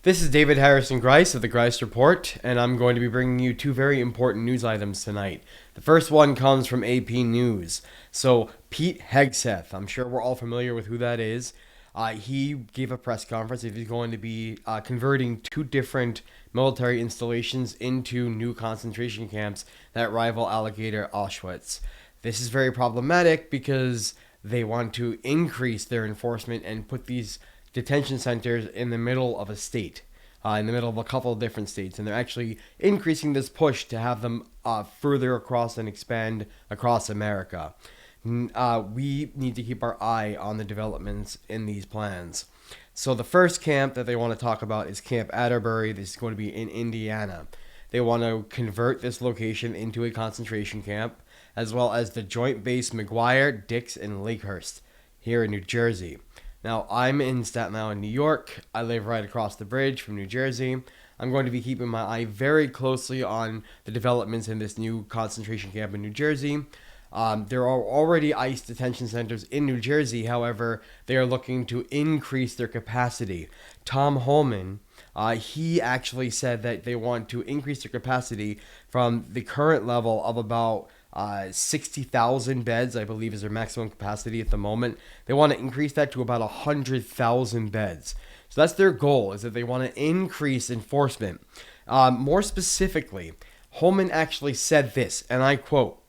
This is David Harrison Grice of the Grice Report, and I'm going to be bringing you two very important news items tonight. The first one comes from AP News. So, Pete Hegseth, I'm sure we're all familiar with who that is. He gave a press conference if he's going to be converting two different military installations into new concentration camps that rival Alligator Auschwitz. This is very problematic because they want to increase their enforcement and put these detention centers in the middle of a state, in the middle of a couple of different states, and they're actually increasing this push to have them further across and expand across America. We need to keep our eye on the developments in these plans. So the first camp that they want to talk about is Camp Atterbury. This is going to be in Indiana. They want to convert this location into a concentration camp, as well as the Joint Base McGuire, Dix, and Lakehurst here in New Jersey. Now, I'm in Staten Island, New York. I live right across the bridge from New Jersey. I'm going to be keeping my eye very closely on the developments in this new concentration camp in New Jersey. There are already ICE detention centers in New Jersey. However, they are looking to increase their capacity. Tom Holman, he actually said that they want to increase their capacity from the current level of about 60,000 beds, I believe, is their maximum capacity at the moment. They want to increase that to about 100,000 beds. So that's their goal, is that they want to increase enforcement. More specifically, Holman actually said this, and I quote,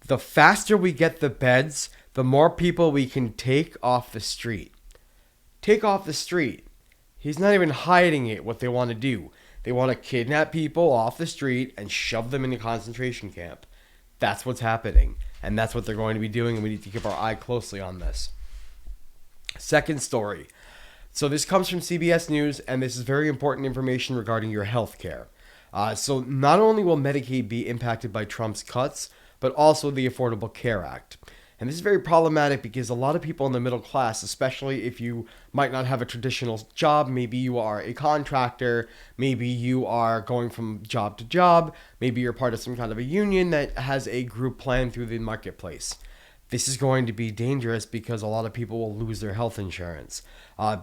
"The faster we get the beds, the more people we can take off the street." Take off the street. He's not even hiding it, what they want to do. They want to kidnap people off the street and shove them in a concentration camp. That's what's happening, and that's what they're going to be doing, and we need to keep our eye closely on this. Second story. So this comes from CBS News, and this is very important information regarding your health care. So not only will Medicaid be impacted by Trump's cuts, but also the Affordable Care Act. And this is very problematic because a lot of people in the middle class, especially if you might not have a traditional job, maybe you are a contractor, maybe you are going from job to job, maybe you're part of some kind of a union that has a group plan through the marketplace. This is going to be dangerous because a lot of people will lose their health insurance.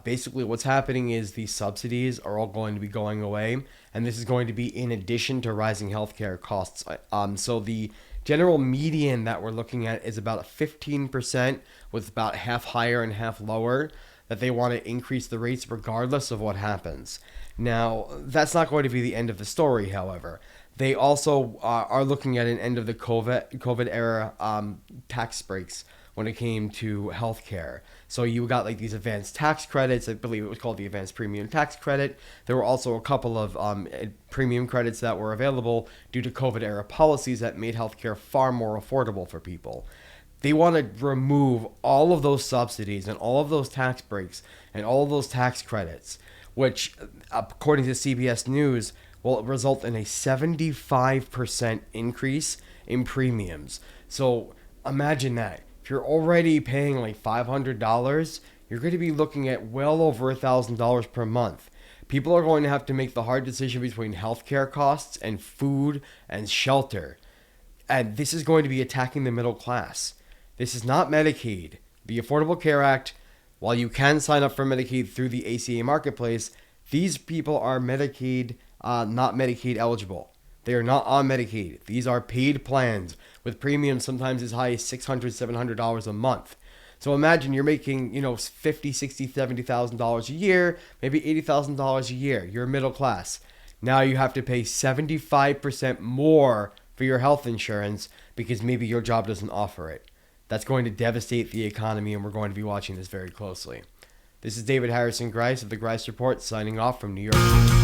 Basically, what's happening is these subsidies are all going to be going away, and this is going to be in addition to rising healthcare costs. So the general median that we're looking at is about a 15%, with about half higher and half lower, that they want to increase the rates regardless of what happens. Now, that's not going to be the end of the story, however. They also are looking at an end of the COVID era tax breaks when it came to healthcare. So you got like these advanced tax credits. I believe it was called the advanced premium tax credit. There were also a couple of premium credits that were available due to COVID era policies that made healthcare far more affordable for people. They want to remove all of those subsidies and all of those tax breaks and all of those tax credits, which, according to CBS News, will result in a 75% increase in premiums. So imagine that. If you're already paying like $500, you're going to be looking at well over $1,000 per month. People are going to have to make the hard decision between healthcare costs and food and shelter. And this is going to be attacking the middle class. This is not Medicaid. The Affordable Care Act, while you can sign up for Medicaid through the ACA marketplace, these people are Medicaid, not Medicaid eligible. They are not on Medicaid. These are paid plans with premiums sometimes as high as $600, $700 a month. So imagine you're making, $50,000, $60,000, $70,000 a year, maybe $80,000 a year. You're middle class. Now you have to pay 75% more for your health insurance because maybe your job doesn't offer it. That's going to devastate the economy, and we're going to be watching this very closely. This is David Harrison Grice of the Grice Report, signing off from New York.